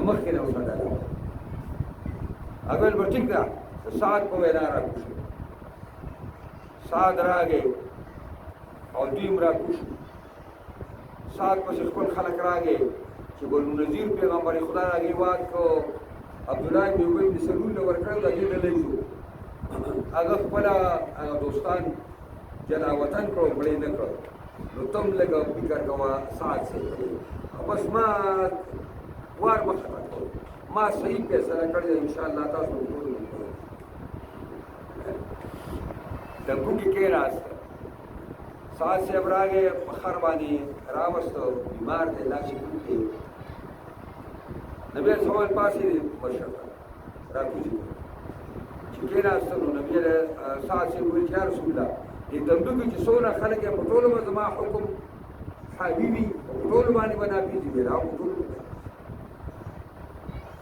مخکې نه وساتله هغه ویل به ټیک ده د سعد په وینا راکوز شو سعد راغی او دوی هم راکوز شو سعد پسې خپل خلک راغی چې بنو نذیر پیغمبر خدا راغی واد کو عبدالله بن ابی بن سلول له ورکړل د دې ډلې شو هغه خپل هغه دوستان جلا وطن کړو بړې نه کړو نو تم لګا فکر کوا سعد سے بس ما وار مخه ما صحیح فیصله کړی ان شاء الله تاسو ټول د ګوګي کې راځه سعد سے ابراګه مخر باندې راوستو بیمار دی لاشي کوي نبی سوال پاسې ورشه راکوزي چې کې راځو نبی سعد سے ویل یا رسول الله دې دمدو چې څونه خلک په ټولو زما حکم حبيبي ټول باندې بنا پیږي را ټول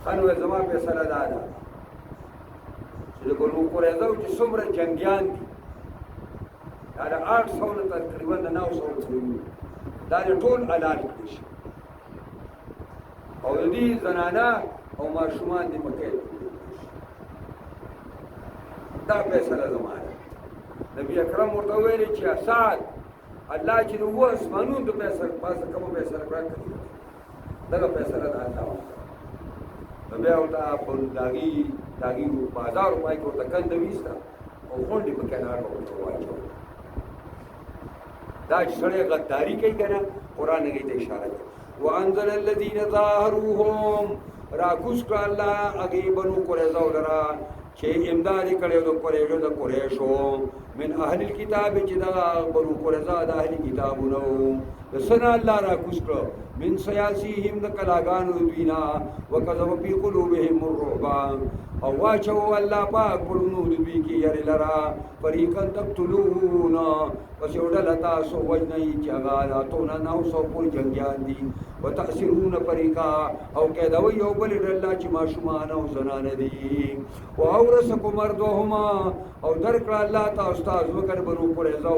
خانو زما په سره دادا چې ګورو قریظه چې څومره جنگیان دي دا 800 تقریبا 900 دا ټول اعلان کړی شي او دې زنانا او ماشومان دې پکې دا په سره زمانه نبی اکرم ورته ویل چې سعد الله چې نو اسمانونو د پیسې پاسه کوم پیسې راکړي دغه پیسې را راځه نو بیا ورته په داغي بازار پای کو ته کنده وستا او غونډې په کنار ورته واچو دا شړې غداری کوي کنه قران کې ته اشاره کوي وانزل الذين ظاهروهم راکوس کړه الله هغه بنو قریظه ولرا چې امداد کړو د قریشو من اهل الكتاب چې دا بنو قریظه د اهل کتابونو د سنا الله راکوس کړه من سیاسيهم د کلاګانو دوینا وکذب فی قلوبهم الرعب او واچو الله پاک پړونو دوی کې یاري لرا فریقا تقتلون پس وړل تاسو وجنی چې هغه راتونه 900 پور جنگیان دي وتأثرون فریقا او کېدوي یو بل الله چې ماشومان او زنانه دي او اورسکم مردهما او درکړه الله تاسو تاسو وکړ بنو قریظه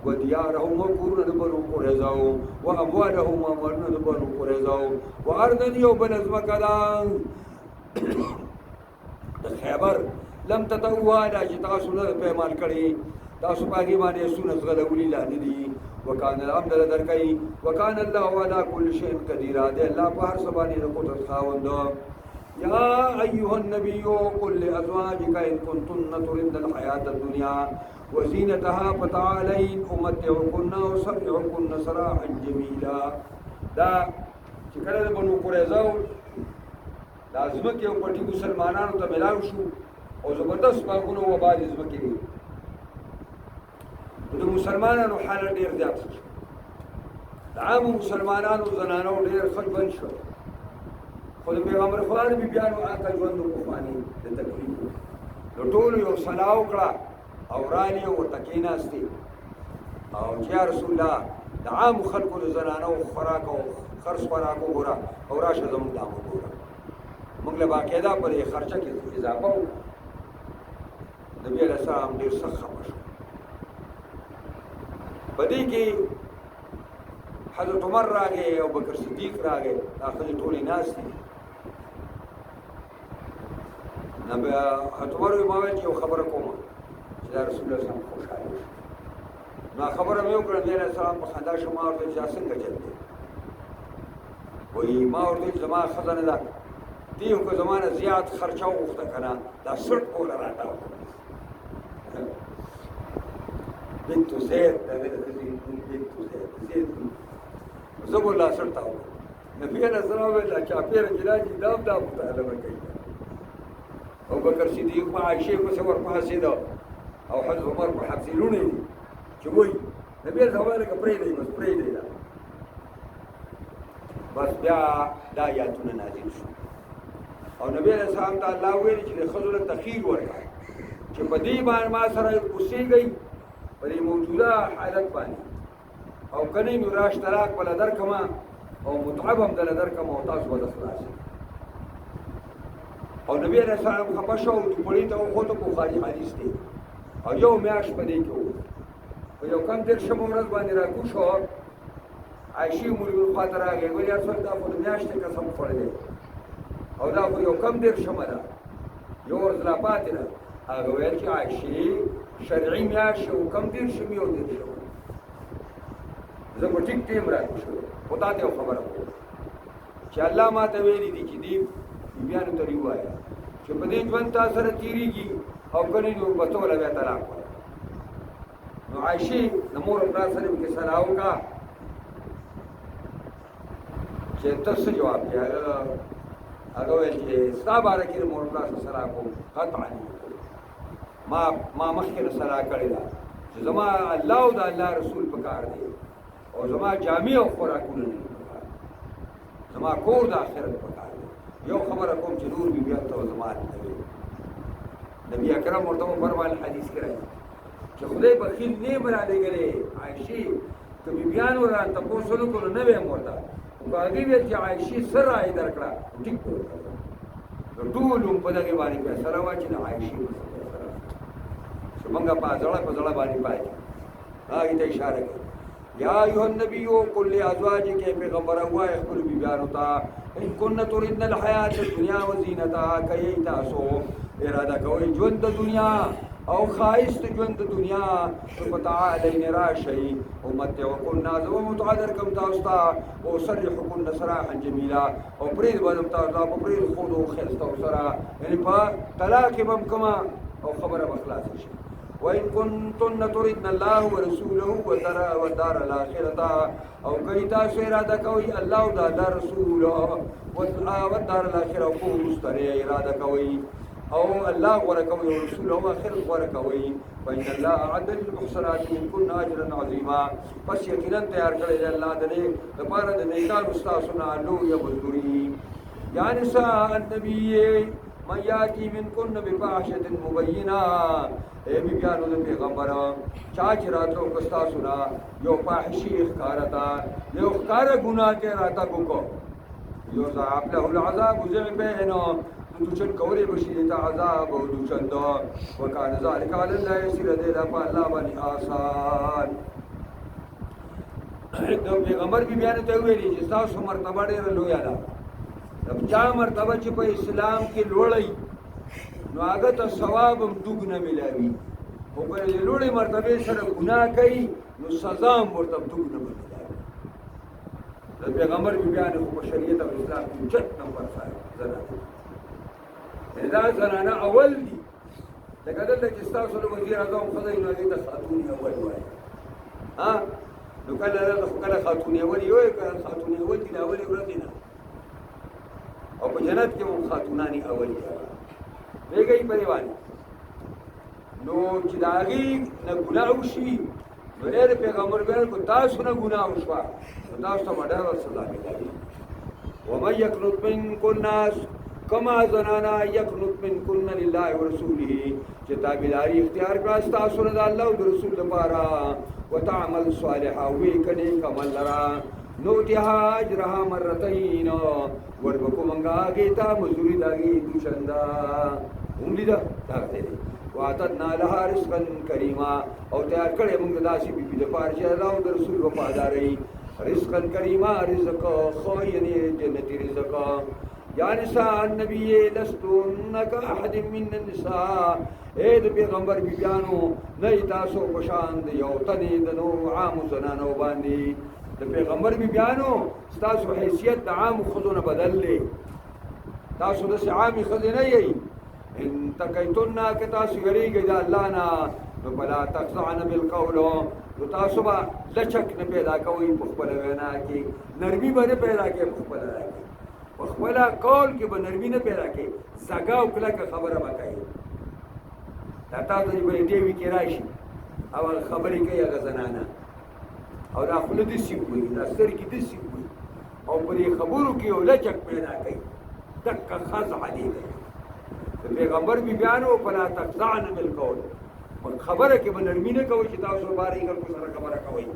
او دیارهم وقرن بنو قریظه او اموالهم ومرن بنو قریظه او ارض یو بل ازمکدان خیبر لم تتوها دا چې تاسو نه پیمان کړی تاسو پاګی باندې سونه غلولی لاندې دي وکانه الحمد درکای وکانه الله علی کل شیء قدیر دی الله په هر څه باندې قدرت خاوند یا ایها النبی قل لازواجک ان کنتن تردن الحیات الدنیا وزینتها فتعالین امتعکن وسرحکن سراحا جمیلا دا چې کله بنو قریظه لازم کې یو پټي مسلمانانو ته ملاو شو او زبردست باغونو و بعد ځمکې وي د مسلمانانو حالت ډېر زیات شو د عام مسلمانانو زنانو ډېر خجبن شو خو د پیغمبر خدا د بیانو هغه ژوند په باندې د تکلیف نو ټول یو صلاح وکړه او رانی ورته کېناستې او چې یا رسول الله د عام خلکو د زنانو خوراک او خرڅ خوراک وګوره او راشه زموږ دامو وګوره موږ له باقاعده پر خرچه کې اضافه وکړو نبی علیہ السلام ډېر سخت خبر شو په دې کې حضرت عمر راغی او بکر صدیق راغی دا خلک ټولې ناست دي نبی حضرت عمر ما ویل چې یو خبره کوم چې رسول الله صلی الله علیه وسلم خوشاله شو نو خبره مې وکړه نبی علیہ السلام په خندا شو ما ورته چې څنګه چل دی وایي ما ورته زما خزانه ده دیو که زمانه زیاد خرچه وغوښته که نه دا سټ کوله راته بنت زید دا بنت زید زه به لا سټ ته وکړم نبي علیه السلام ویل دا چاپېره چې راځي دا هم دا مطالبه کوي ابوبکر صدیق په عایشې پسې ورپاسېده او حضرت عمر په حبسې لوڼې دي چې وایي نبي علیه السلام ویل که پرېږدئ بس پرېږدئ دا بس بیا دا آیاتونه نازل شو او نبی علیہ السلام ته الله ویل چې ښځو له تخیر ورکړه چې په دې باندې ما سره اوسېږئ په دې موجوده حالت باندې او که نه نو راش طلاق بله درکړم او متعب هم دله درکړم او تاسو به د خلاص او نبی علیہ السلام خفه شو پړي ته وخوته بخاري حدیث دی او یو میاشت په دې کې و په یو کم دېرشمه ورځ باندې راکوز شو عایشې مور خواته راغی ویل یا رسول الله خو د میاشتې قسم خوړلی او دا خو یو کم دیر شمه ده یو ورځ لا پاتې ده هغه ویل چې عایشې شرعي میاشت او کم دیر شم یو دیر شم زه په ټیک ټیم راکو شو خو تا ته یو خبره کوم چې الله ما ته ویلي دي چې دې بیبیانو ته ووایه چې په دې ژوند تا سره تېرېږي او که نه نو په ټوله بیا طلاق وایه نو عایشې د مور او پلار سره پکې سلا وکړه چې ته څه جواب دی هغه ویل چې ستا باره کې د مور او پلار سره سلا کوم قطعا ما مخکې سلا کړې ده چې زما الله او د الله رسول په کار دی او زما جامع او خوراکونه نه پکار زما کور د آخرت په کار دی یو خبره کوم چې نور بیبیانو ته زما نه کوي نبي اکرم ورته فرمایل حدیث کې راځي چې خدای بخیل نه برالېږلی عایشې که بیبیانو را تپوس وکړو نه به یې ورته خو که هغې ویل چې عایشې څه رایې درکړه ټیک به وکړه نو ټول په دغې باندې فیصله وه چې د عایشې چې موږ په زړه باندې پاتې هغې ته اشاره کوي یا ایها النبی قل لازواجک پیغمبره ووایه خپلو بیبیانو ته ان کن تردن الحیات الدنیا وزینتها که یې تاسو اراده کوئ ژوند د دنیا او خایست ژوند د دنیا نو فتعالین راشئ امتعکن زه به متعه درکړم تاسو ته واسرحکن سراحا جمیلا او پرېږد به درم تاسو ته په پرېښودو ښایسته سره یعنې په طلاق یې به م کړمه او خبره به خلاصه شي وإن كنتن تردن الله ورسوله والدار الآخرة او کئی تاسو اراده کوي الله او د الله رسول والدار الآخرة او مستری اراده کوي او الله غوره کوي او رسول او آخرت غوره کوي فإن الله أعد للمحسنات منكن أجرا عظيما پس یقینا تیار کړی دی الله د دې لپاره د نیکانو ستاسو نه لویه مزدوري یا نساء النبي من یاتی منکن بفاحشة مبینہ اے بیبیانو د پیغمبر چا چې راتلو که ستاسو نه یو فاحشي ښکاره ته یو ښکاره ګناه کې راته وکړو یضاعف له العذاب ضعفین دوچن کولی بشي دې ته عذاب او دوچن ده وکان ذلک علی الله یسیر دی دا په الله باندې آسان د پیغمبر بیبیانو ته ویلي چې ستاسو مرتبه ډېره لویه ده چا مرتبه چې په اسلام کې لوړی نو هغه ته ثواب هم دوګنه ملاوي خو په لوړې مرتبې سره ګناه کوي نو سزا هم ورته دوګنه ملاوي د پیغمبر بیبیانو په شریعت او اسلام کې چت نمبر زنانه دا زنانه اول دي لکه دلته چې ستاسو د وزیر اعظم ښځه نو هغې ته خاتون اول وایي نو کله خاتون اول یې وایي کله خاتون اول دي د اولې ورځې نه او په جنت کې هم خاتونانی اول دي بیګی پریوانی نو چې د هغې نه ګناه وشي نو ډېر پیغمبر ویل که تاسو نه ګناه وشوه نو تاسو ته به ډېره سزا ملوي ومن یقنط منکن کما زنانا یقنط منکن لله ورسوله چې تابعداري اختیار کړه ستاسو نه د الله او د رسول لپاره وتعمل صالحا وی که نیک عمل لره نوتها اجرها مرتين وربکو منگا گیتا مزوری داگی دوشندا اونلی دا داگتے دی وعتدنا لها رزقا کریما او تیار کڑے منگ داسی بی بی دپار چی اللہ و رسول وفاداری رزقا کریما رزق خوینی جنتی رزق یا نساء النبی لستون کا احد من النساء اے د پیغمبر بیبیانو نئی تاسو پشاند یو تنی دنو عام زنانو باندی د پیغمبر بیبیانو ستاسو حیثیت د عام ښځو نه بدل دی تاسو داسې عامې ښځې نه یئ ان تقیتن که تاسو یریږئ د الله نه نو فلا تخضعن بالقول نو تاسو به لچک نه پیدا کوئ په خپله وینا کې نرمي به نه پیدا کوئ په خپله رایه کې په خپله قول کې به نرمي نه پیدا کوئ زږه او کلکه خبره به کوئ دا تاسو چې به ټیوي کې راشي او خبرې کوي هغه زنانه او دا خوله داسې وایي دا سترګې داسې وایي او په دې خبرو کې یو لچک پیدا کوي دقه خضع دی د پیغمبر بیبیانو فلا تخضعن بالقول خبره کې به نرمي نه کوئ چې تاسو بارې خلکو سره خبره کوئ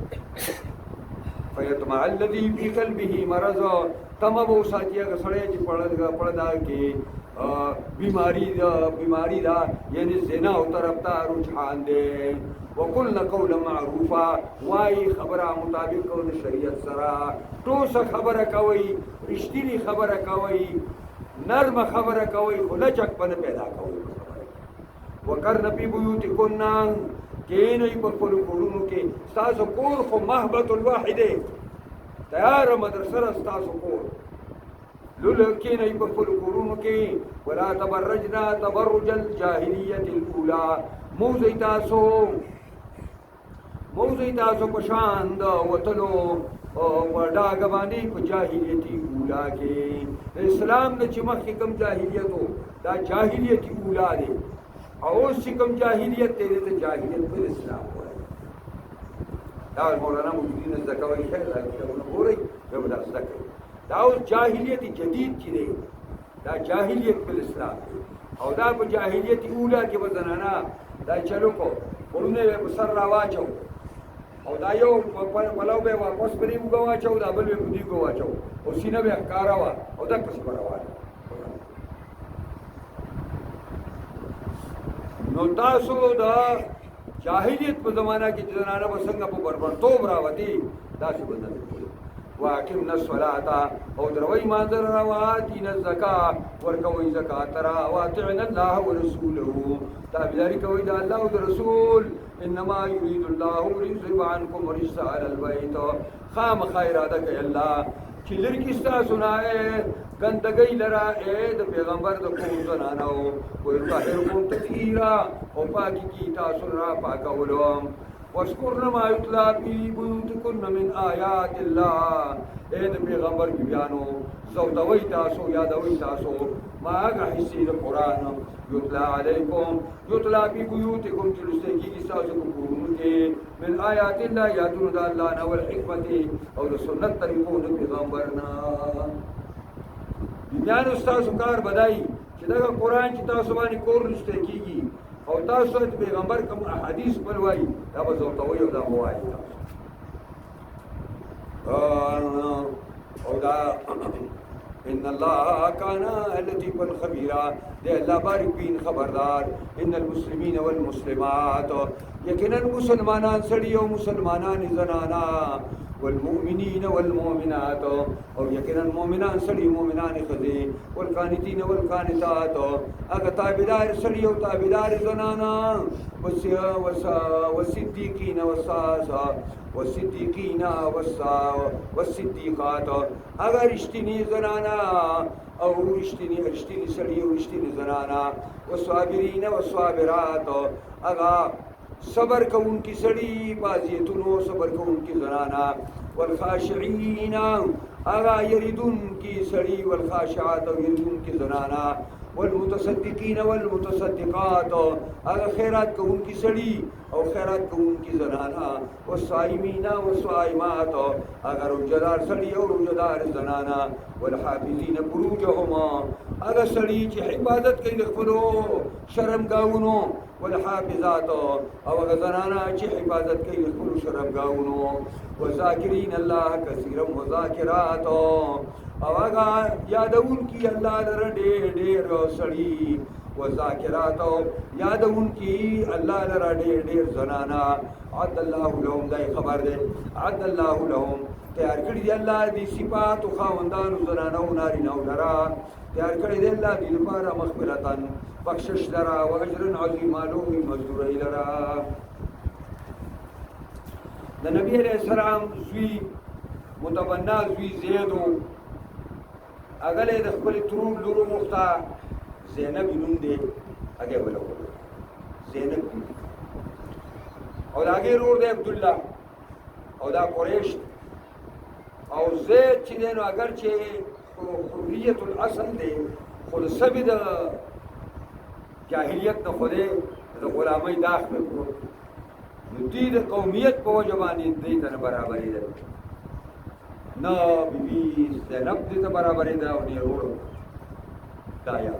فیطمع الذي في قلبه مرض تمه به وساتي هغه سړی چې پړه دا کې بیماری دا یعنی زنا او طرف ته رجحان دی وقلنا قولا معروفا وای خبره مطابق د شریعت سره ټوسه خبره کوي رښتینی خبره کوي نرم خبره کوي خو لچک په نه پیدا کوي وقرن فی بیوتکن کینئ په خپلو کورونو کې ستاسو کور خو محبت الواحد دی تیاره مدرسه ده ستاسو کور لوله کینئ په خپلو کورونو کې ولا تبرجنا تبرج الجاهلیة الاولى موزئ تاسو په شان د وتلو په ډاګه باندې په جاهلیتي اولا کې د اسلام نه چې مخکې کوم جاهلیت و دا جاهلیتي اولا دی او اوس چې کوم جاهلیت دی ته جاهلیت په اسلام وایي دا مولانا مجدین زده کوي خیر دا کتابونه ګورئ بیا به دا زده کوي دا اوس جاهلیت جدید چې دی دا جاهلیت په اسلام دی او دا په جاهلیتي اولا کې به زنانه دا چلو کو ورونه به په سر راواچو او دا یو پلو به واپس پرې وګواچو دا بل به پدې وګواچو او سینه به ښکارا وا او دا پس روانه نو تاسو دا جاهلیت په زمانہ کې جنانه وسنګ په بربرتوب راوتی دا څه بدل واقمنا الصلاة او دروي مانځر راواتین الزکات ورکوي زکات را واطعنا الله ورسوله تابعداري کوي دا الله او رسول انما يريد الله ليذهب عنكم الرجس على البيت خام خیراته کوي الله چې لري تاسو نه ګندګي لرا د پیغمبر د کوم زنانو کوئی طاهر کوم تطهیرا او پاکي کی تاسو را پاکولم واشکرن ما یتلا فی بیوتکن من آیات الله اے د پیغمبر کی بیانو زودوی تاسو یادوی تاسو ما هغه حصے د قران یتلا علیکم یتلا فی بیوتکم چې لسته کی تاسو کو کورونو کې من آیات الله یادون د الله نو الحکمت او د سنت طریقو د پیغمبرنا بیان تاسو کار بدای چې دا قران چې تاسو باندې کور لسته کیږي او تاسو ته پیغمبر کوم احادیث بل وایي دا به زو توي او دا وایي او دا ان الله كان لطيفا خبيرا دے اللہ بارک بین خبردار ان المسلمین والمسلمات یقینا مسلمانان سړي او مسلمانان زنانا والمؤمنين والمؤمنات او یقینا مؤمنان سړي مؤمنان خدي والقانتين والقانتات اګه تابعدار سړي او تابعدار زنانا والصديقين والصديقين والصديقات اگر رشتنی زنانا او رشتنی سړي او رشتنی زنانا والصابرين والصابرات اگر صبر کون کی سڑی بازیتونو صبر کون کی زنانا والخاشعین اغا یریدون کی سڑی والخاشعات یریدون کی زنانا والمتصدقین والمتصدقات اغا خیرات کون کی سڑی او خیرات کون کی زنانا والصائمین والصائمات اغا روجدار سڑی او روجدار زنانا والحافظین فروجهما اغا سڑی چی حفاظت کئی دخلو شرم گاونو والحافظات او غزنانا چی حفاظت کئی خپل شرمگاونو وذاکرین الله کثیرا وذاکرات او هغه یادون کی الله لره ډېر سړي وذاکرات یادون کی الله لره ډېر زنانا عد الله لهم دای خبر ده عد الله لهم تیار کړی دی الله دې صفات او خواندانو زنانو نارینه لرا تیار کړی دی الله دې لپاره مغفرتن بخشش لرا و اجر عظیم لوی مزدوری لرا د نبی علیہ السلام زوی متبنا زوی زیدو اگله د خپل ترور لورو مختا زینب نوم دی هغه ولو زینب او دا هغه رور دی عبد الله او دا قریش او زید چې نو اگر چې حریت الاصل دی خو سبب د جاهلیت نه خوده د غلامۍ داخله کړو نو دې د قومیت په وجه باندې دې ته برابرې ده نه بیبي زینب دې ته برابرې ده او نه ورو دا یا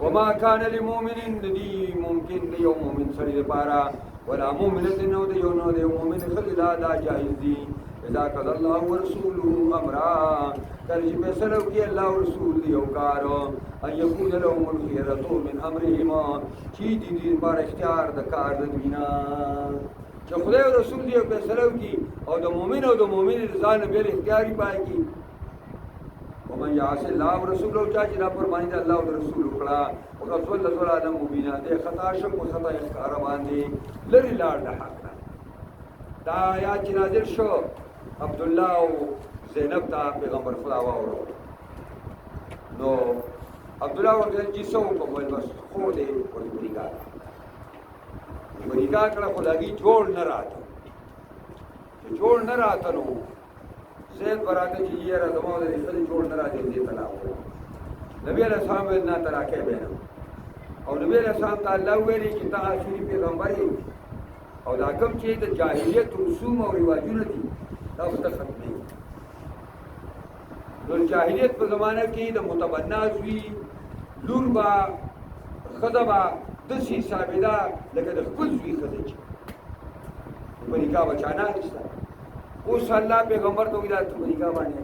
وما كان لمؤمن دې ممکن دی یو مؤمن سره لپاره ولا مؤمنه نو دی یو نو دی مؤمن خللا دا جایز دی اذا قضى الله ورسوله امرا کرجی فیصلو کی اللہ ورسول دیو کارو ان یکون لهم الخیرتو من امرهما چی دی بار اختیار دا کار دا دینا چه خدای و رسول دیو فیصلو کی او دا مومن رضان بیل اختیاری پائے کی ومن يعص الله ورسوله چا چې دا فرمانی ده الله او رسول کړه او رسول الله صلی الله علیه مبینا ده خطا شو کو خطا ښکار باندې لری لاړ د حق دا یا چې نازل شو عبد الله او زینب ته پیغمبر خدا واورو نو عبد الله ورته چې څو په ول بس خو دې ورګا کړه خدای جوړ نه راته چې جوړ نه راته نو زید براته چې یې را زموږ دې خپل جوړ نه راځي دې طلاق نبی علیہ السلام نه طلاقې به او نبی علیہ السلام ته الله ویلي چې تا اخري پیغمبر او دا کوم چې د جاهلیت رسوم او رواجونه دي دا اوس ختم دي د جاهلیت په زمانه کې د متبنا زوی لور با خدبا د شي ثابته لکه د خپل زوی خدای چې په نکاح بچانا نشته اوس الله پیغمبر ته ویل ته نکاح باندې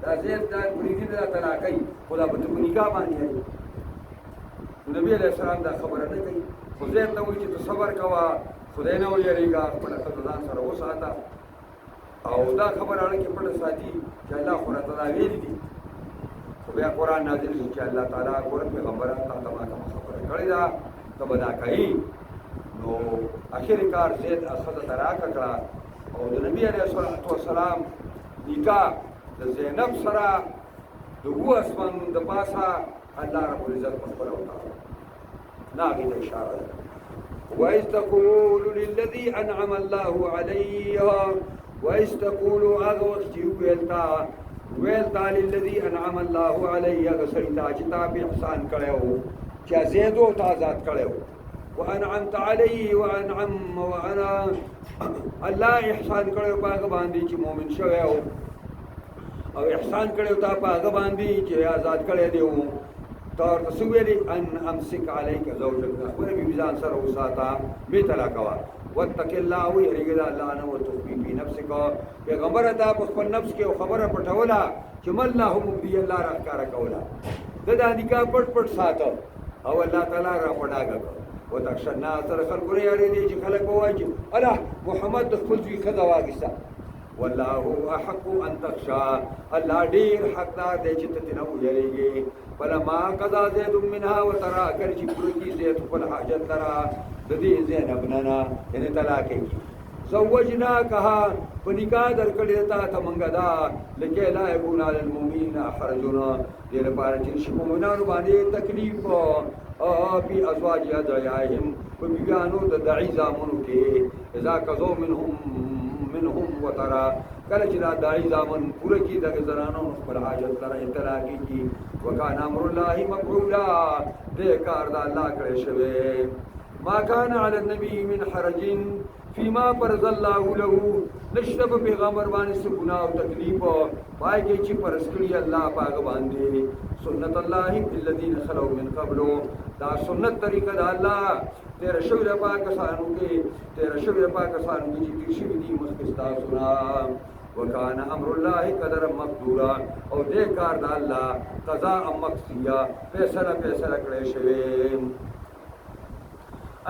دا زید دا بریدي دا طلاقای خدا په نکاح باندې نبی علیہ السلام دا خبره نه کوي خو زید ته وایي چې صبر کوه خدای نه ویریږي خپل خدای سره وساته او دا خبره اړه کې پټ ساتي چې الله خو راته دا ویلي دي خو بیا قرآن نازل شي چې الله تعالی قرآن پیغمبرانو ته تمام خبره کړې ده ته به دا کوي نو اخر کار زید اخذ تراک کړه او د نبی علیه الصلاۃ والسلام نکاح د زینب سره د هو اسمان د پاسه الله رب العزت خبر وکړه ناغي د اشاره ده وإذ تقول للذي أنعم الله عليه وإذ تقول أغوستي ويلتا للذي أنعم الله عليه غسرتا چتا به احسان کړو چې زیدو تازات کړو وانعمت عليه وانعم وانا الله احسان کړو پاک باندې چې مؤمن شوی او احسان کړو تا پاک باندې چې آزاد کړی دیو تور تسویلی ان امسک علیک زوجک خبر بی میزان سره وساته می طلاقوا واتق الله ويرجد الله نه وتخفي في نفسك پیغمبر دا په خپل نفس کې خبره پټولا چې مله مبدی الله راکاره کولا دا نکاح پټ ساته او الله تعالی را پډاګه وتخشنا تر خلق لري دي چې خلق وایي الله محمد خپل ځای خدا واګسته والله احق ان تخشى الله ډیر حقدار دی چې ته نه ویریږي فلما قضى زيد منها وترى کر چې پوری زید خپل حاجت لرا د دې زینب نه یعنی طلاق کی زوجنا کها په نکاح درکړی تا ته منګه دا لکه لا يكون على المؤمنين حرج دې لپاره چې مؤمنانو باندې تکلیف او په ازواج ادعيهم په بیانو د دعي زامنو کې اذا قضوا منهم وترى کله چې دا داعی زامن پوره کی د زنانو خپل حاجت سره اطلاق کی وکان امر الله مقبولا دې کار د الله کړی شوی ما كان على النبي من حرج فيما فرض الله له نشتب پیغمبر باندې څه ګناه او تکلیف پای کې چې فرض کړی الله پاک باندې سنت الله الذين خلو من قبل دا سنت طریقه د الله تیرا شوی د پاکستانو کې چې دې شوی دي مخکستا سنا وکان امر الله قدر مقدورا او دې کار د الله قضاء مقصیا فیصله کړی شوی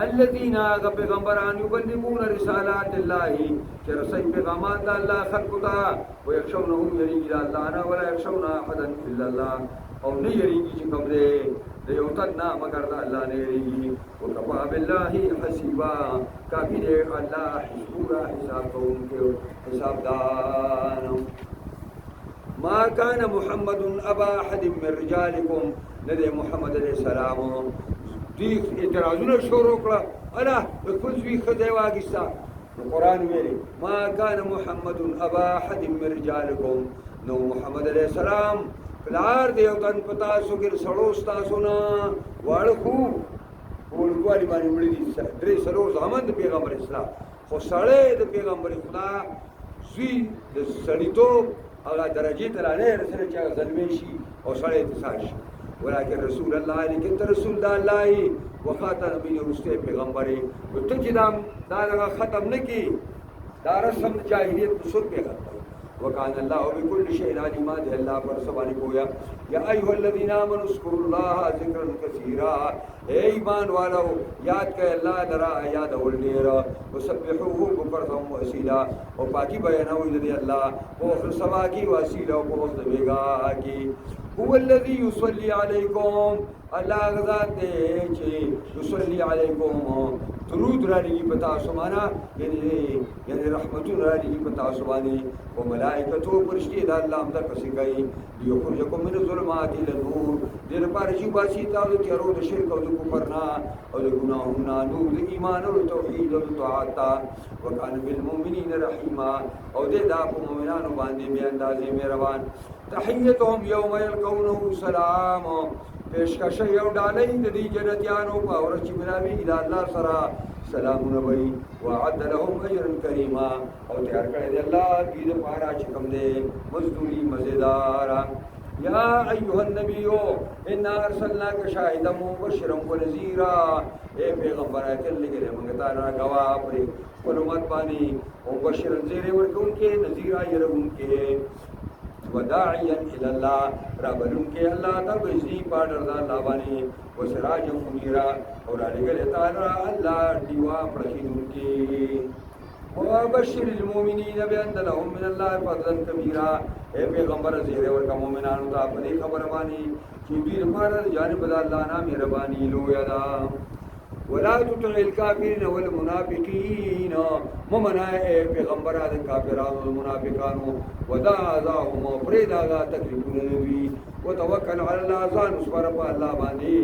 الذين پیغمبران یبلغون رسالات الله چې رسول پیغامات الله خلق ته ويخشونه يريد الله نه ولا يخشون احدا الا الله او نه یریږي چې کوم دې یو تنا مگر د الله نه یریږي او کفا بالله حسیبا کافی دې الله حسابا حساب کوونکی حسابدار ما كان محمد ابا احد من رجالكم ندی محمد علیہ السلام دې اعتراضونه شروع کړه الا خپل ځوی خدای واګستا قرآن ویلي ما كان محمد ابا احد من رجالكم نو محمد علیہ السلام پلار دیو تن پتا سوګر سړو تاسو نه وړخو ولګوالي باندې وړي دي درې سړو زمند پیغمبر اسلام خو سړې د پیغمبر خدا زوی د سړیتو هغه درجه ته نه رسېږي چې ځلمي شي او سړې تساش ولکن رسول الله لیکن رسول الله وخاتم نبی رسول پیغمبري ته چې دا ختم نه کی دا رسم جاهلیت په څوک پیغمبر वकान अल्लाह बिकुल्लि शैइन अलीमा दे अल्लाह पर सवारी गोया या अय्युहल्लज़ीना आमनु ज़कुरुल्लाह ज़िक्रन कसीरा ए ईमान वालो याद कर अल्लाह दरा याद और डेरा वसब्बिहुहु बुकरतम व असीला और पाकी बयानो दे अल्लाह वो सवा की वसीला को वक्त बेगा की हुवल्लज़ी युसल्ली अलैकुम अल्लाह ज़ात दे चे युसल्ली अलैकुम दुरूद रानी पता सुमाना यानी रहमतुन रानी पता सुमानी वो मलाइकतो फरिश्ते दा अल्लाह हम तक सिखाई युखरिजुकुम मिन ज़ुलुमाति इला नूर देर पर जी बासी ता तेरो द शिरक और कुफर ना और गुनाहों ना नूर द ईमान और तौहीद और तआता व कान बिल मुमिनीन रहीमा और दे दा को मोमिनान बांदे में अंदाज़े मेहरबान तहियतुहुम यौम यलकौनहु सलाम पेशकश यौ डाले दी जन्नतियानो पावर चिमरावी इला अल्लाह सरा सलाम नबी वअद लहुम अजरन करीमा और तैयार करे दे अल्लाह की दे पारा चिकम दे मजदूरी मजेदार या अय्युहन नबियो इन्ना अरसलनाका शाहिदम मुबश्शिरन व नज़ीरा ए पैगंबर के लगे मंगता ना गवाह पर कुलमत पानी मुबश्शिरन ज़ेरे वर उनके नज़ीरा यर उनके वदाइयन इल्लाह रबलुन के अल्लाह तब इसी पाडर दा लावानी व सिराजम मुनीरा और अलगल ताला अल्लाह दीवा प्रशीदुन की व बशिरिल मुमिनीन बिअन लहुम मिन अल्लाह फज़लन कबीरा ए पैगंबर ज़ेरे वर का मोमिनान दा अपनी खबर मानी कि वीर मार जानिब अल्लाह ना मेहरबानी लो यदा वला तुतिल काफिरीन वल मुनाफिकीन मुमना ए पैगंबर आद काफिरान वल मुनाफिकान वदा अज़ाहुम फरीदागा तकरीबुन नबी व तवक्कल अला अल्लाह ज़ान उसपर अल्लाह बानी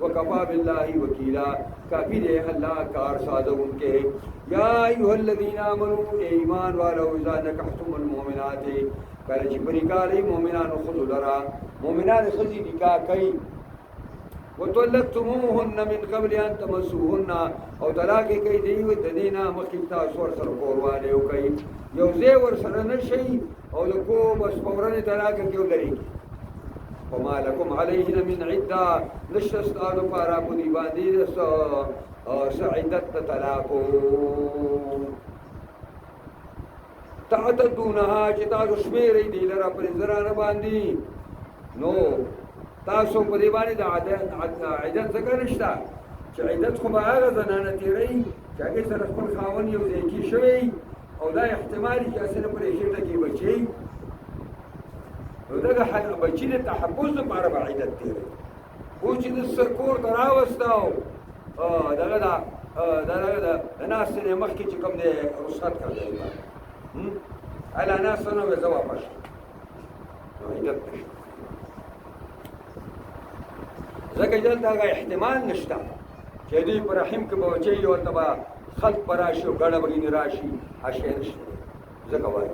व कफा बिल्लाहि वकीला काफी दे अल्लाह कार साद उनके या अय्युहल्लज़ीना आमनु ए ईमान वालो इज़ा नकहतुमुल मुमिनात कल जिबरिकाली मुमिनान खुद दरा मुमिनान खजी निकाह कई वतलक्तुमुहुन्न मिन क़ब्ल अन तमस्सूहुन्न और तलाक कई दी ददीना मखिता स्वर सर कोरवाले हो कई यौजे वर सर नशई और को बस फौरन तलाक क्यों करेगी वमा लकुम अलैहिन मिन इद्दा नशस्ताद पारा पुनी बांदी सइदत तलाको तातदूनहा चिता दुश्मेर दिलरा पर जरा बांदी नो تاسو په دې باندې د عدت څنګه نشته چې عدت خو به هغه زنانه تیری چې هغې سره خپل خاوند یو ځای کې شوی او دا احتمال چې اصل پرې خېټه کې بچي نو دغه بچي د تحفظ لپاره به عدت تیری اوس چې د کور ته راوسته او دغه د ناستې نه مخکې چې کوم دی رخصت کړی هله ناسته نه وې زه واپس نو عدت نشته ځکه دلته هغه احتمال نشته چې دوی په رحم کې به بچی ورته به خلق به راشي او ګډه بګینې راشي هغه شی نشته ځکه وایي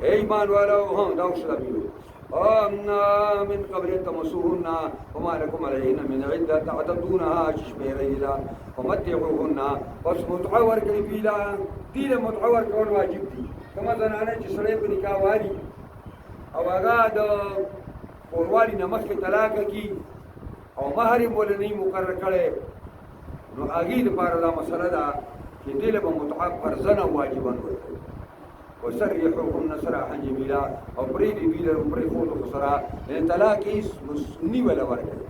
ای ایمان والو هم دا اوس لابیلو من قبل تمسوهن وما لكم عليهن من عدة تعتدونها شميريلا ومتعوهن بس متعور کړي پیلا دې متعور کول واجب دي کما زنانه چې سړی په نکاح والی او هغه د کوروالی نمخ کے طلاق کی او مہر بول نہیں مقرر کرے نو اگی د پاره دا مسله ده چې دې له متعب فرزنه واجبن ورته وسرحوهم سراحا جميلا او پرې دې ویل پرې خو خسرا ان طلاق هیڅ نی ولا ورته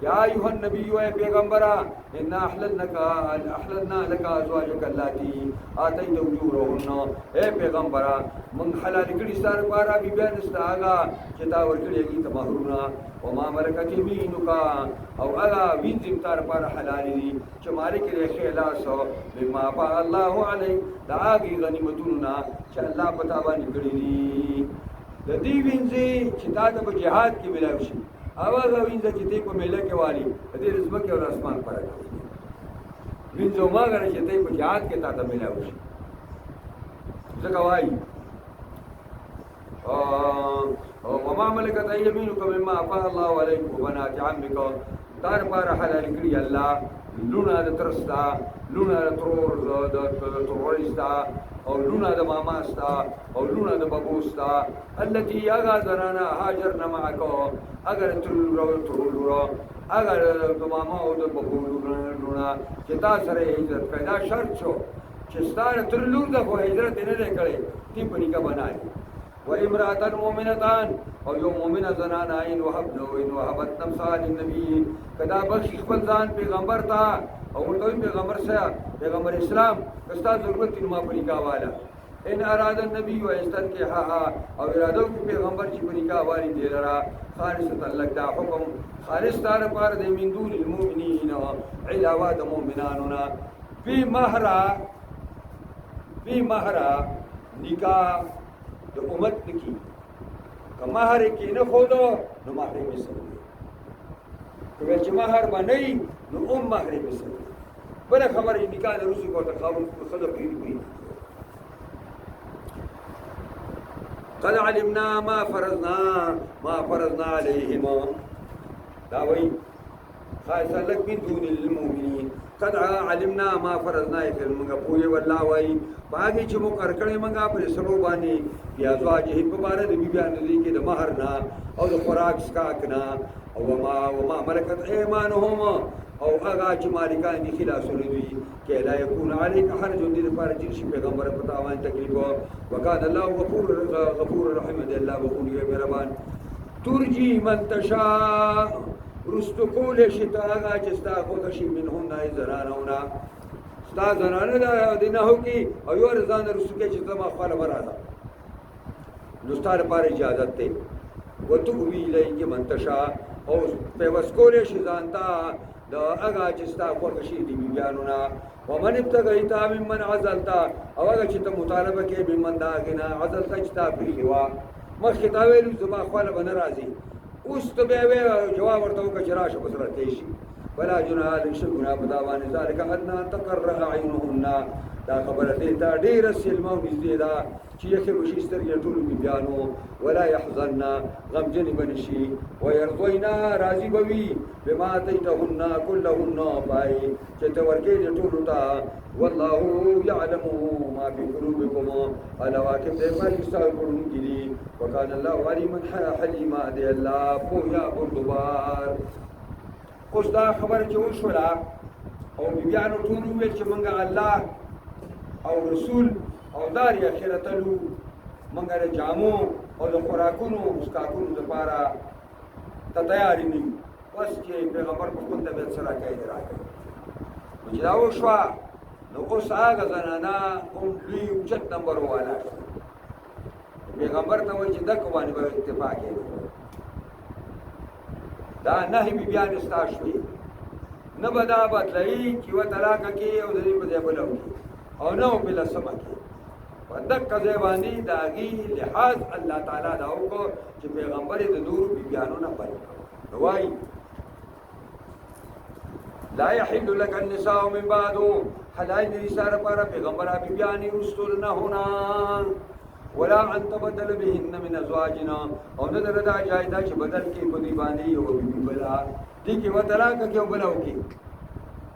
یا ایها النبی و پیغمبرا ان احللنا لك ازواجك اللاتي اتيت وجوههن اے پیغمبرا من حلال کړي ستاره پارا بي بیان استاغا چې تا ورکړي کی تمهرنا وما ملكت يمينك او اغا وینځم تار پارا حلال دي چې مالک لري خلاص بما با الله عليه داغي غنیمتونه چې الله پتا باندې کړی دي د دې وینځي چې تا د جهاد کې ملاوي شي आवाज وینځه چې ته په میله کې والی دې رزق او اسمان پر وینځو ما غره چې ته په جهاد کې تا ته ملاوي شي ځکه وایي وما ملكت يمينك مما أفاء الله عليك وبنات عمك دار بار حلال کړی الله لونه د ترستا لونه د ترورستا او لونه د ماماستا او لونه د بابوستا التي يغا زرانا هاجرنا معك اگر ترورو اگر د ماما او د بابو لونه چې تا سره هجرت پیدا شرط شو چستار ترلور دا خو هجرت نه ده کړي تی په نکاح بنای و امراتن مؤمنتان او یو مؤمنه زنان عین وهب نو ان وهبت نفسها للنبي کدا بخش خپل ځان پیغمبر تا او ورته پیغمبر سره پیغمبر اسلام کستا ضرورت ما په نکاح والا ان اراد النبي واستنكحها او ارادو پیغمبر چې په نکاح والی دی لرا خالص الله دا حکم خالص تعالی پر د من دون المؤمنین علاوه د مؤمناننا فی مہرا نکاح د امت کی که مہر کی نه خودو نو مہر می سره که چې مہر باندې نو مہر می سره بل خبر نکاح د روسي کوته خاون خود پیری قد علمنا ما فرضنا عليهم دا وی خاص لك من دون المؤمنين قد علمنا ما فرضنا عليهم پوي والله وی باغی چې مقرر کړي منګه پر سرو باندې بیا زواجه په بار د بیان دي کې د مہر نه او د خوراک سکاک نه او وما ملکت ایمانهم او هغه چې مالکان دي خلاص لوي کې لا يكون عليك حرج دې لپاره چې پیغمبر پتا باندې تکلیف وکړه الله غفور رحیم دې الله غفور مهربان ترجي من تشاء رستقول شتا هغه چې ستا خو شي منهم نه زرانونه ستا زنانه دا دینه هو کی او یو رضان رسو کې چې زما خپل براده نو ستاره پر اجازه ته وتو وی لای من تشاء او په وسکول شي ځانتا دا هغه چې ستا خو شي دی بیانونه ومن ابتغیتا ممن عزلتا او هغه چې ته مطالبه کې بمن دا غنا عزلتا چې تا پریوا مخکې تا ویلو زما خپل بن راضي اوس ته به جواب ورته وکړه چې راشه بسره تېشي ولا جناح لشغنا بداوان ذلك ادنى تقر اعينهن دا خبره دې ته ډېر سلمو نږدې ده چې یې وشي سترګې ټول بیانو ولا يحزن غمجن بنشي ويرضينا راضي بوي بما تيتهن كلهن باي چې ته ورکې دې ټول ته والله يعلم ما في قلوبكم الا واكب دې ما يستغفرون دي وكان الله عليما حليما دې الله پویا بردبار اوس دا خبر چې وشولا او بیانو ټول ویل چې مونږه الله او رسول او دار اخرتلو مونږه د جامو او د خوراکونو مسکاکونو لپاره ته تیار نه بس چې پیغمبر په کوم طبيعت سره کوي راځي چې دا وشوا نو اوس هغه زنانا هم لوی اوچت نمبر والا پیغمبر ته وایي چې دغه باندې به اتفاق کوي دا نهي بیان استاشوي نه بدا بدلای چې و طلاق کې او د دې په ځای بلو او نو بل سما کې ودک ځای باندې داغي لحاظ الله تعالی دا وکړو چې پیغمبر د نور بیانونه پرې وای لا يحل لك النساء من بعد حلال نساء پر پیغمبر بیان رسول نه ہونا ولا ان تبدل بهن من ازواجنا او نظر دا جایدا چې بدل کې په دی باندې او بلا دي کې وطلاق کې او بلاو کې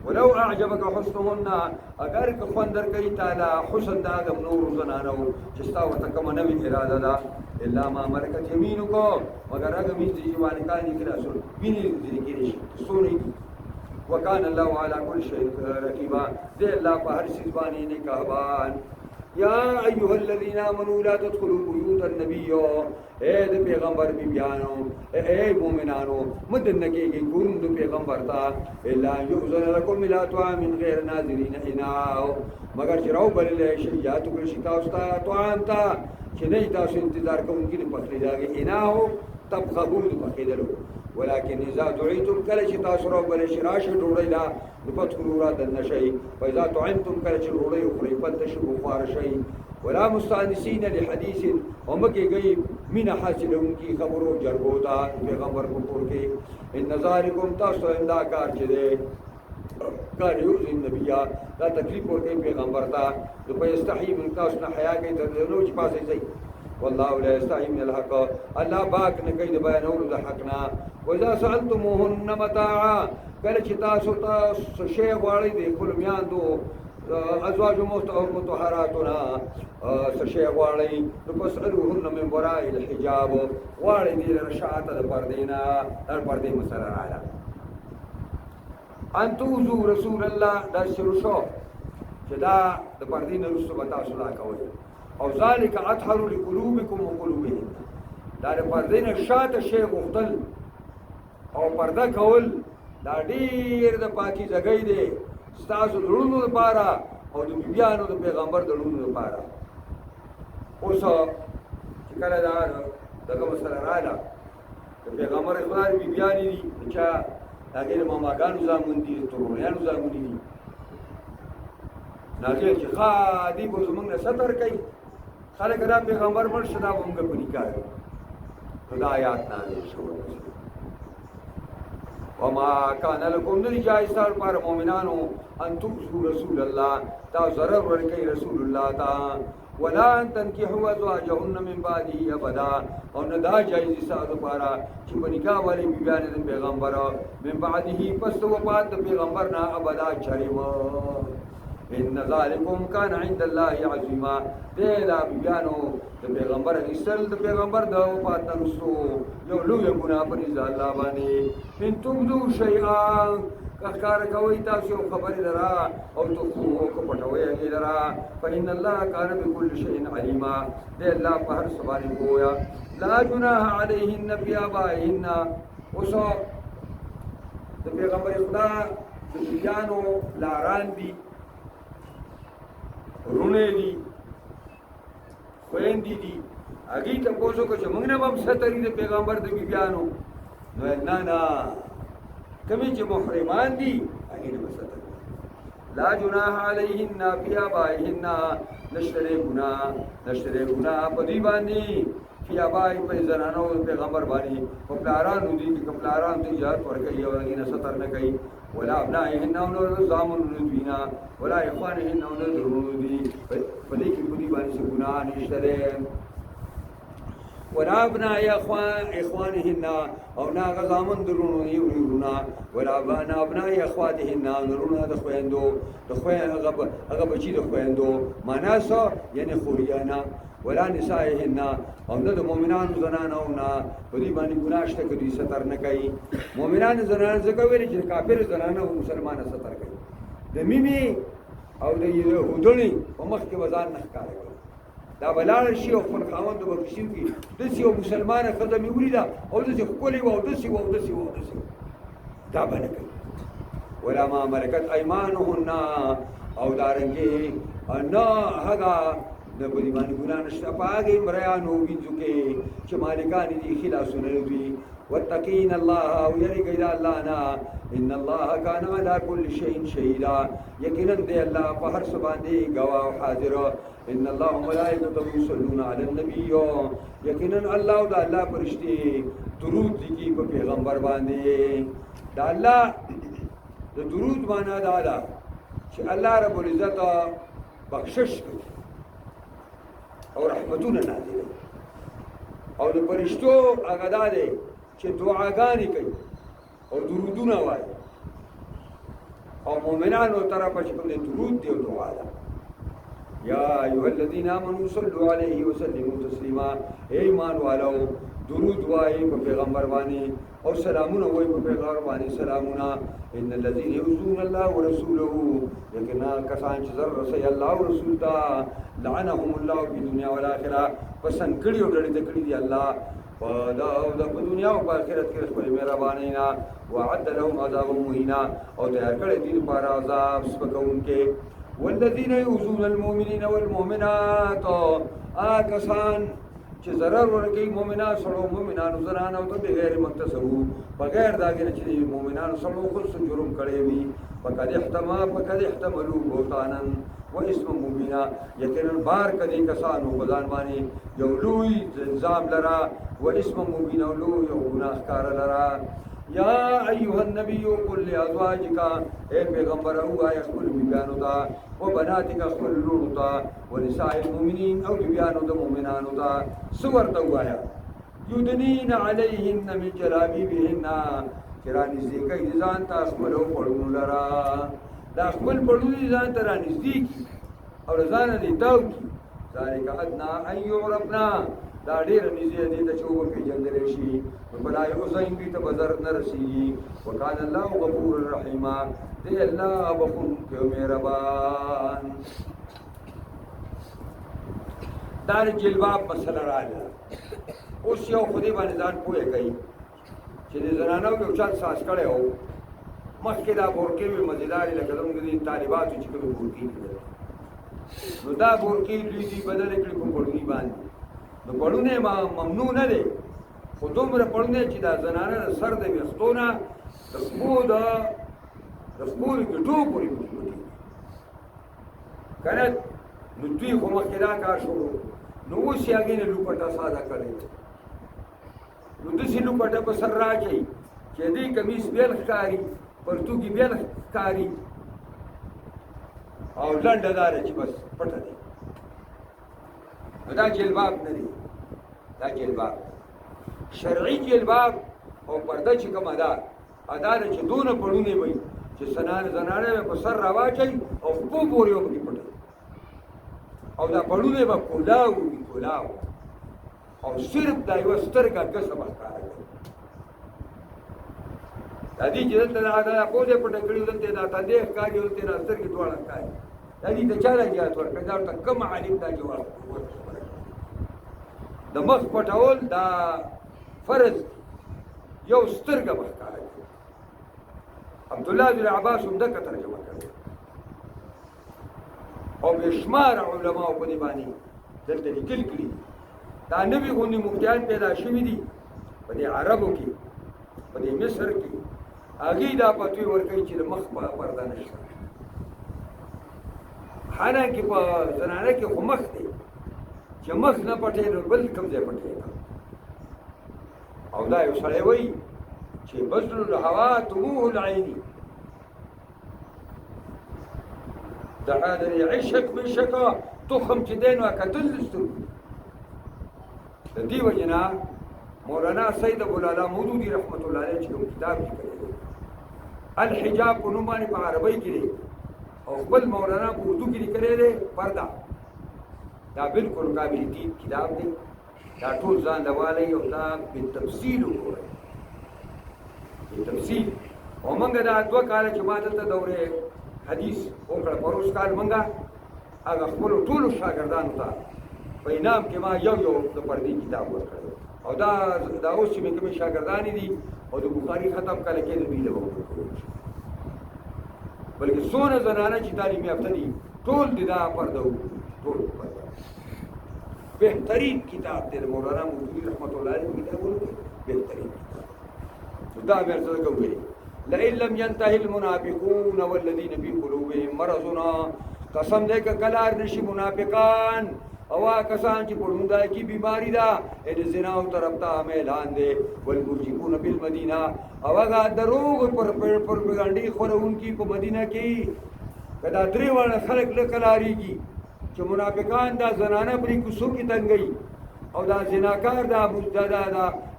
ولو اعجبك حسنهن اگر که خوندر کوي تعالی حسن دا د نور زنانو چې تاسو ته کوم نه اراده ده الا ما ملکت یمینکو مگر هغه می چې مالکان دي کړه سو ویني دي کې سونی وکان الله على كل شيء رقيبا ذي الله په هر شي باندې نگهبان یا ایها الذين امنوا لا تدخلوا بيوت النبي اے د پیغمبر بیانو اے مومنانو مدن کې ګورم د پیغمبر تا الا يؤذن لكم الى طعام غير ناظرين اناء مگر چې راو بل شي یا تو شي تاسو ته طعام تا چې نه تاسو انتظار کوونکی په خپل ځای اناء تبغون بخیدلو ولكن اذا دعيتم كل شيء تاسروا بل شراش ډوړی لا لفتخروا را دن شيء فاذا طعمتم كل شيء ډوړی او خوري فتشوا خوار شيء ولا مستانسين لحديث ومکه گئی من حاصلون کی خبرو جرګوتا پیغمبر کو پور کې ان ذالکم تاسو اندا کار چي دي کار یو نبی دا تکلیف ورته پیغمبر تا د په استحی من تاسو نه حیا کوي ته نو چې پاسې ځي والله لا يستحي من الحق الله باک نه کوي د بیانولو د حقنا واذا سالتموهن متاعا کله چې تاسو شی غواړئ د خپل میاندو ازواج مطهراتنا شی غواړئ نو فاسألوهن من وراء الحجاب غواړئ دې رشاعت د پردینا در پردې مسره رااله ان توزو رسول الله دا شروع شو چې دا د پردې نه وروسته به تاسو لا کوئ او ذلک اطهر لقلوبکم وقلوبهم دا د پردې نه شاته شی غوښتل او پرده کول دا ډېر د پاکیزګۍ دی ستاسو د زړونو دپاره او د بیبیانو د پیغمبر د زړونو دپاره اوس چې کله دا دغه مسله راغله د پیغمبر خدای بیبیانې دي د چا د هغې د ماماګانو زامن دي د ترونیانو زامنې دي نازل چې ښه دي به زموږ نه ستر کوي خلک دا پیغمبر مړ شو دا به موږ په نکاح کوي نو دا آیات نازل شوی وما كان لكم لجائز پر مؤمنانو ان تؤذوا رسول الله تا ضرر ورکی رسول الله تا ولا ان تنكحوا ازواجهن من بعده ابدا او نه دا جایز ساده پارا چې په نکاح والی بیان د پیغمبر من بعده پس وفات د پیغمبر نه ابدا چریم ان ذالکم کان عند الله عظیما دا بیانو د پیغمبر اسل د پیغمبر د وفات نرسو یو لوی ګناه پر الله باندې ان تبدو شیئا کار کوي تاسو خبرې لرا او تو کو پټوي هغه لرا فإن الله كان بكل شيء عليما دې الله په هر څه باندې گویا لا جناح عليهن بآبائهن اوسو د پیغمبر خدا د بیانو لاران دي رونه دي خويندې دي هغه ته پوسو کو چې موږ نه هم ستري د پیغمبر د بیانو نو نه کمی چې محرمان دي هغه نه ستر لا جناح علیهن فی آبائهن نشتره ګناه په دې باندې فی آبائی په زنانو پیغمبر باندې په پلارانو دي چې پلاران ته اجازه ورکړي او هغه نه ستر نه کوي ولا ابنائهن او زامن دوینا ولا اخوانهن او درونو دي په دې کې په دې باندې ګناه نشته ولا ابناء اخوانهن او نا غزامن درونو یورونا ولا ابناء اخواتهن درونو د خويندو هغه بچی د خويندو معنا سو یعنی خوریانا ولا نسائهن او د مؤمنانو زنانو نه په دې باندې ګناه شته کدي ستر نه کوي مؤمنان زنانو څخه ویل چې کافر زنانو او مسلمان ستر کوي د میمی او د يهودونی په مخ کې وزن نه ښکاري دا بلال شي او خپل خاوند د بخښیو کې د یو مسلمان خدمت ولیدا او د خپل او د سی دا باندې کوي ولا ما ملکت ايمانهن او دارنګي انا هغه د بری باندې ګنا نشته پاګې مریانو وینځو کې چې مالکان دي خلاصونه دي واتقين الله او يرجى الله نا ان الله كان على كل شيء شهيدا يقينا دي الله په هر څه باندې گواه حاضر ان الله وملائكته يصلون على النبي يقينا الله او الله فرشتي درود دي په پیغمبر باندې دا الله د درود معنا دا ده چې الله رب العزت بخشش کوي او رحمتونه نازل او د فرشتو هغه ده چې دعاګانې کوي او درودونه وایي او مؤمنانو طرفه چې کوم درود دی او دعا ده یا ایها الذين امنوا صلوا عليه وسلموا تسلیما ایمان والو درود وایي په پیغمبر باندې او سلامونه وایي په پیغمبر باندې سلامونه ان الذين يؤذون الله ورسوله یقینا کسان چې زر رسول الله او رسول ته لعنهم الله په دنیا او آخرت پسند کړي او ډېر کړي دی الله دا د دنیا او آخرت کې خپل مهرباني نه وعد لهم عذاب مهینا او تیار کړی دي لپاره عذاب سپکونکي والذین یؤذون المؤمنین والمؤمنات کسان چې ضرر ورکوي مؤمنان سره مؤمنانو زنانو ته بغیر مقتصرو بغیر داګه چې مؤمنانو سره خود جرم کړی وي فقد احتملوا بهتانا واسم مبینا یقینا بار کدي کسانو بلان باندې یو لوی الزام لرا واسم مبینا لوی یو ګناه کار لرا یا ایها النبی قل لازواجک اے پیغمبر او آیا خپل بیانو تا و بناتک خپل لونو تا ونساء المؤمنین او بیانو د مؤمنانو تا سور تا وایا یدنین علیهن من جلابیبهن کرانی زیکای ځان تا خپل پړونو لرا دا خپل پړونو ځان ته رانږدې کی او ځان دې تاو کی ذالک ادنا ان یعرفنا دا ډېر نږدې دي چې وپېژندلی شي نو بلا یحزن دوی ته به ضرر نه رسېږي وکان الله غفور رحیما دی الله بخونکی او مهربان دا د جلباب مسله راغله اوس یو خو دې باندې ځان پوهه کوي چې د زنانو یو چا ساس کړی و مخکې دا بورکې وې مزېدارې لکه زموږ د طالباتو چې کومې بورکې دي نو دا بورکې دوی دي بدلې کړي په پړوني باندې نو پړونه ممنوع نه دی خو دومره پړونه چې دا زنانه د سر د ویښتو نه د خپو د خپو د ګټو پورې پټي که نه نو دوی خو مخکې دا کار شروع نو اوس یې هغې نه لوپټه ساده کړی نو داسې لوپټه په سر راکوي چې دې کمیس بیل ښکاري پرتوګي بیل ښکاري او لنډه داره چې بس پټه دی دا جلباب نه دی دا جلباب شرعي جلباب او پرده چې کومه ده دا ده چې دونه پړونې وي چې زنانه به په سر راواچوي او خپو پورې به پکې پټوي او دا پړونې به کولاو وي کولاو او صرف دا یوه سترګه ګسه به ښکاره کوي دا دي چې دلته دا پوزې پټه کړي دلته دا تندې ښکاري دلته دا سترګې دواړه ښکاري دا دي د چا لګیات ورکړي دا ورته کوم عالم دا جواب د مخ پټول دا فرض یو سترګه به ښکاره کوي عبدالله بن عباس هم دغه ترجمه کړې او بې شماره علماو په دې باندې دلته لیکل کړي دا نوي غوندې مفتیان پیدا شوي دي په دې عربو کې په دې مصر کې هغې دا فتوی ورکوي چې د مخ پرده نشته حالانکې په زنانه کې خو مخ دی چې مخ نه پټې نو بل کوم ځای پټې او دا یو سړی وایي چې بذل الهوا طموح العیني د حاضر عشق من شکا تخم چې دی نو کتل د سترګو د دې وجې نه مولانا سید ابوالعلا مودودي رحمت الله علیه چې کوم کتاب لیکلی دی الحجاب په نوم باندې په عربۍ کې دی او خپل مولانا په اردو کې لیکلی دی پرده دا بالکل قابل دید کتاب دی دا ټول ځان لوالی او دا بالتفصیل وګورئ بالتفصیل او موږ دا 2 کاله چې ما دلته دورې حدیث وکړه پروس کال موږ هغه خپلو ټولو شاګردانو ته په انعام کې ما یو د پردې کتاب ورکړی او دا اوس چې مې کومې شاګردانې دي او د بخاري ختم کله کې د دوی له بلکې څونه زنانه چې تعلیم یافته دي ټول دي دا پرده ټول پرده بهترین کتاب دی د مولانا مودودي رحمت الله علیه کتابونو کې بهترین کتاب دا مې ورته ویلي لئن لم ينتهي المنافقون والذين في قلوبهم مرض قسم دې که کلار نشي منافقان او کسان چې پړونده کې بیماری ده د زنا او طرف ته اعلان دی والمرجفون بالمدینه او هغه دروغ پر پروپاګاندا خورونکي په مدینه کې کدا درې وړه خلک لکلاریږي چې منافقان دا زنانه پرې کوڅو کې تنګي او دا زناکار دا مجددا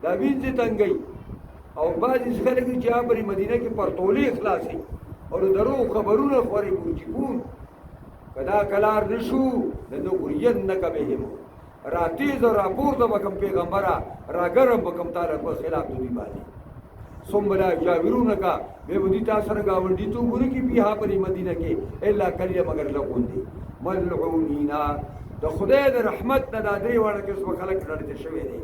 دا وینځي تنګي او بعضې خلک چې پرې مدینه کې پرتولې خلاصي او دروغ خبرونه خوري مرجفون کدا کلار نشو لنغرینک بهم راتیز و راپورته بکم پیغمبره راګرم بکم تعالی په خلاف دوی باندې ثم لا یجاورونک به ودی تاسو سره گاونډي تو ګوري کی بیا په مدینه کې الا کلیه مگر لغون دي ملعونینا د خدای د رحمت نه د درې وړه کې څو خلک لړته شوی دي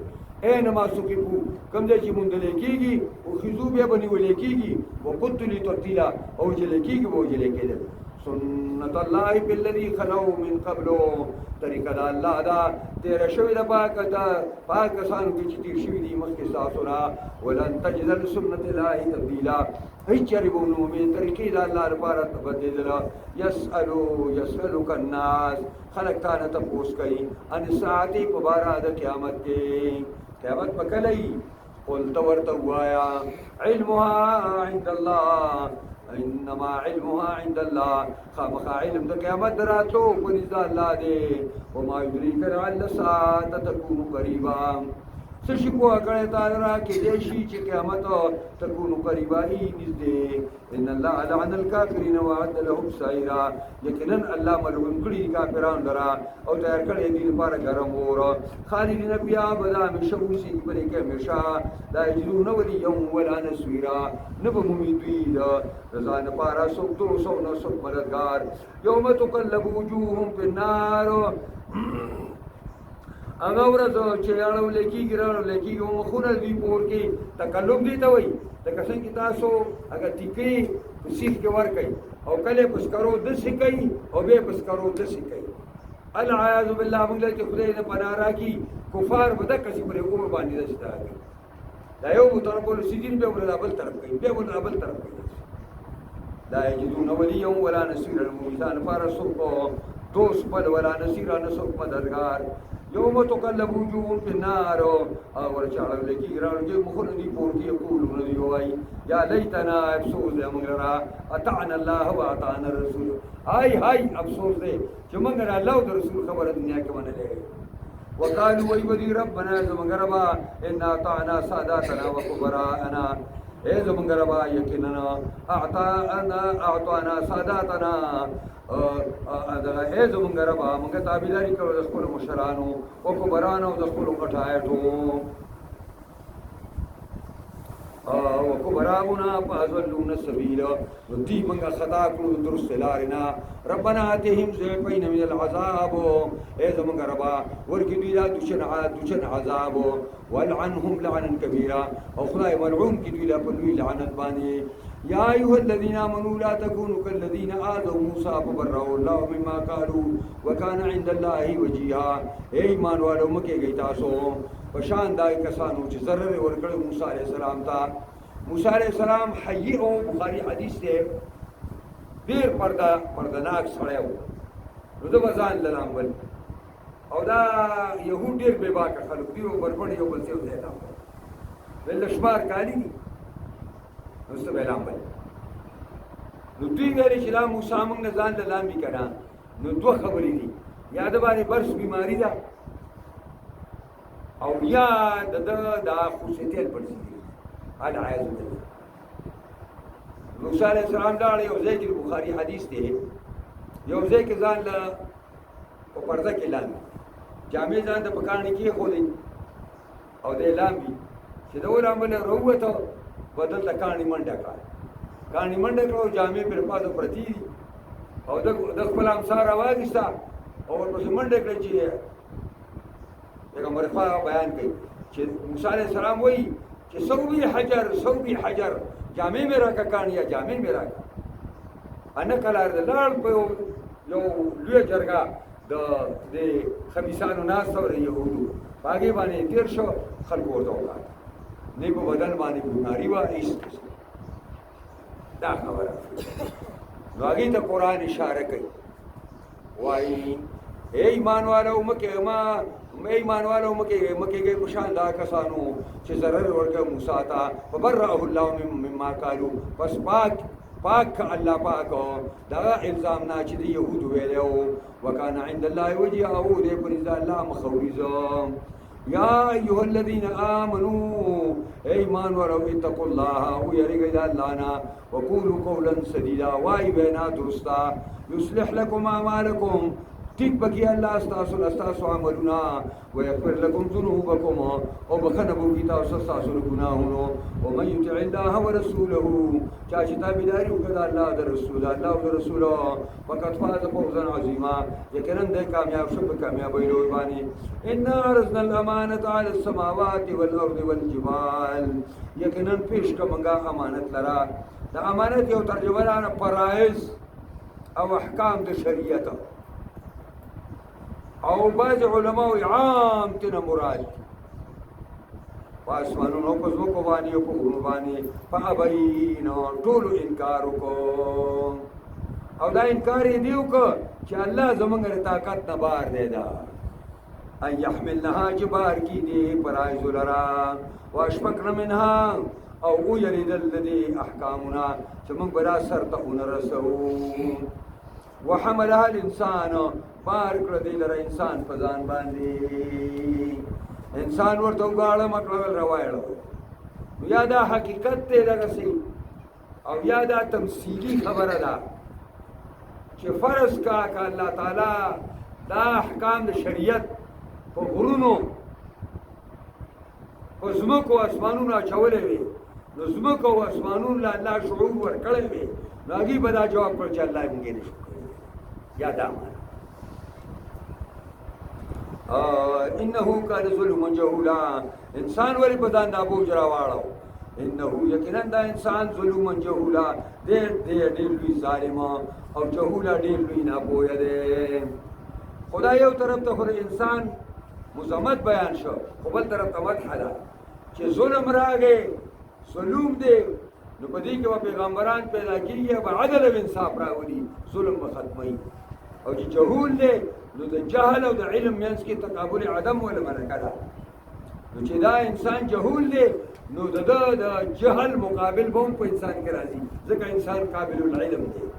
اینما سقفو کم ځای چې مونږ لیکيږي او خذو به بني ولیکيږي وقتل تقتیلا او چې لیکيږي او چې لیکيږي سنت الله بالذي خلو من قبل طریقه دا الله دا تیر شوی دا پاکستان کې چې تیر شوی دي مخکې تاسو را ولن تجد لسنت الله تبديلا هیڅ چرېبونو مې طریقې دا الله لپاره تبدل يسألك الناس خلق تا نه تپوس کوي ان ساعتي په بارا د قیامت کې قیامت پکلای قل تو ورته وایا علمها عند الله انما علمها عند الله خامخ علم د قیامت دراتلو په نزد الله دی وما يدريك لعل الساعه تكون قريبا سشي پوها کڑے تالرا کی دیشی چی قیامت تکونو قریبائی نزدے ان اللہ لعن الكافرین وعد لهم سائرا یقیناً اللہ ملعون کڑی کافران لرا او تیار کڑے دین پار گرم ورا خالدین بیا بدا مشوسی بلے کے مشا لا یجدون ولیا ولا نصيرا نب ممیدوی رضان پارا سوک دو سونا سوک مددگار یوم تقلب وجوہم فی النار هغه ورځ چې اړو لکیږي راړو لکیږي او مخونه دوی پور کې تکلم دي ته وای د کسان کې تاسو هغه ټیکي سیخ کې ور کوي او کله پس کرو د سی کوي او به پس کرو د سی کوي العیاذ بالله موږ له خدای نه پناه راکی کفار به د کسي پر عمر باندې رسیدل دا یو طرف ول سیدین به ول بل طرف کوي به ول بل طرف کوي لا یجدون ولیا ولا نصير المؤمنان فارسوا دوست بل ولا نصير نسوک مددگار یوم تقلب وجوههم فی النار اور چاړه لکی راړي مخونه دی پورتی یقولون دی وای یا لیتنا افسوس دې موږ را اطعنا الله واطعنا الرسول هاي افسوس دې چې موږ را الله او رسول خبره دنیا کې منلې وقالوا وای بدی ربنا زموږ ربا ان اطعنا ساداتنا وكبراءنا اے زموږ ربا یقینا اعطانا ساداتنا دغه اے زمونږ ربا مونږ تابعداري کوو د خپلو مشرانو او کبرانو د خپلو غټایټو او کبراؤنا فاضلون السبیل دوی مونږ خطا کړو درست لارنا ربنا آتهم ضعفین من العذاب اے زمونږ ربا ورکړي دوی لا دوچن عذاب والعنهم لعنا كبيرا او خدای ملعون کی دوی لا په لوی لعنت باندې یا ایها الذين امنوا لا تكونوا كالذين آذوا موسى فبرأه الله مما قالوا وكان عند الله وجيها اے ایمان والو مکه گئی تاسو پشان دای کسانو چې ضرر ورکړ موسی علیہ السلام ته موسی علیہ السلام حی او بخاری حدیث ته ډیر پردناک سره و نو د بزان لامل او دا يهود ډیر بے باک خلک دی او بربړ یو بل څه دی دا بل شمار کالی دي نو بیلام بل نو دوی ویلي چې لا موسی موږ نه ځان له لامبي کړه نو دوه خبرې دي یا د باندې برس بیماری ده او یا د خصوصیت پرځي العیاذ بالله موسی علیہ السلام دا یو ځای کې بخاری حدیث دی یو ځای کې ځان له په پرده کې لامبي جامع ځان د پکانې کې خولې او د لامبي چې دا ولامبل وروته بدل د کانی منډه کړو جامع پر پاسه پرتی او د خپل امسار واغستا او ورپسې منډه کړی چې پیغمبر خدا بیان کوي چې موسی علیہ السلام وایي چې سوبي حجر جامع میرا کا کانیا جامع میرا انا کلار د لال په یو لوی جرګه د خمیسانو ناس او يهودو باغې باندې تیر شو خلکو ورته وکړه نه په بدن باندې بیماری وا ایست دا خبره نو هغه ته قران اشاره کوي وای اے ایمان والو مکه کې پشان دا کسانو چې ضرر ورکړ موسی ته فبرأه الله مما قالوا پس پاک الله پاک دا الزام نه چې د يهود ویلو وکانه عند الله وجهه دې پر الله مخوریزم یا ایها الذين آمنوا ایمان ورو اتقوا الله ويرجى الله وقولوا قولا سديدا وای بنا درستا يصلح لكم اعمالكم ٹھیک بکی اللہ استاسو عملنا ويغفر لكم ذنوبكم او بخنبو کی تاسو استاسو گناہونو ومن يطع الله ورسوله چاچی تابعداری وکړه الله او رسول فقط فاز فوزا عظیما یقینا د کامیاب شو په کامیابی لوی باندې ان عرضنا الامانه على السماوات والارض والجبال یقینا پیش کومه امانت لرا د امانت یو ترجمه لرا فرائض او احکام د شریعت او بعض علماء عام تینا مراد پاسمانونو په ځمکو باندې او په غرونو باندې فابینو ټولو انکار وکړو او دا انکار یې دی وکړ چې الله زموږ طاقت نه بار دی دا ان يحملنها جبار کی دی فرائض لرا واشفقن منها او یریدل دې احکامنا چې موږ برا سر ته ونرسو وحملها الانسان بار کړ دې لره انسان په ځان باندې انسان ورته وګاړه مکړه روایړو یا دا حقیقت ته دغسې او یا دا تمثیلی خبره ده چې فرض کا که الله تعالی دا احکام د شریعت په غرونو په ځمکو اسمانونو اچولی وي نو ځمکو او اسمانونو له الله شعور ورکړی وي نو هغوی به دا جواب کړ چې الله یې موږ یې نشو کړی یا دا معنی انه کان ظلما جهولا انسان ولې په ځان دا بوج راواړو انه یقینا دا انسان ظلما جهولا ډېر لوی ظالم او جهولا ډېر لوی ناپوهه دی خدای یو طرف ته خو انسان مذمت بیان شو خو بل طرف ته مدح ده چې ظلم راغی ظلم دی نو په دې کې به پیغمبران پیدا کېږي به عدل او انصاف راولي ظلم به ختموي او چې جهول دی نو د جهل او د علم منځ کې تقابل عدم ولا مرکه ده نو چې دا انسان جهول دی نو د جهل مقابل به هم په انسان کې راځي ځکه انسان قابل العلم دی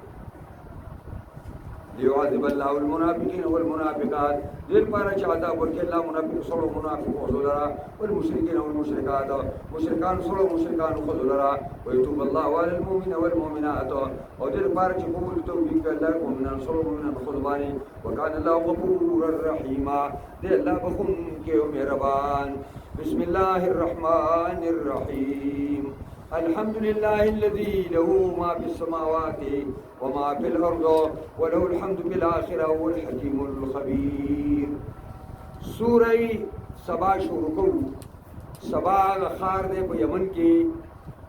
ليعذب الله المنافقين والمنافقات دیر پارا چې عذاب ورکړي الله منافق سره منافق او لرا والمشركين والمشركات مشرکان سره مشرکان خو لرا ويتوب الله على المؤمنين والمؤمنات او دیر پارا چې قبول توبې کوي الله مؤمنان سره مؤمنان خو باندې وکانه الله غفور الرحیم دې الله بخون کې مهربان بسم الله الرحمن الرحيم الحمد لله الذي له ما في السماوات وما في الأرض وله الحمد في الآخرة وهو الحكيم الخبير سورة سبا شروع کو سبا خار دے په یمن کې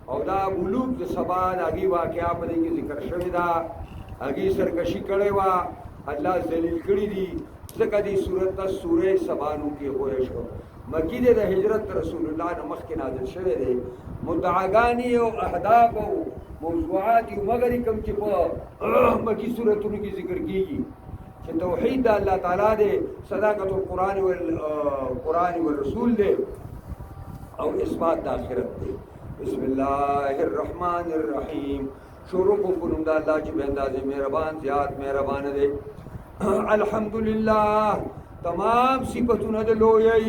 او دا بلوغ د سبا د هغې واقعا په دې کې ذکر شوې ده هغې سرکشي کړې وه الله ذلیل کړي دي ځکه دې صورت ته سورې سبا نوم کېښودی شو مکی دی د هجرت رسول الله نه مخکې نازل شوی دی مدعاګانې او اهداف او موضوعات یو مګر کوم چې په مکی صورتونو کې ذکر کېږي چې توحید د الله تعالی دی صداقت القرآن والرسول دی او اثبات د آخرت دی بسم الله الرحمن الرحیم شروع کو په نوم د الله چې بې اندازې مهربان زیات مهربانه دی الحمدلله تمام صفتونه د لویۍ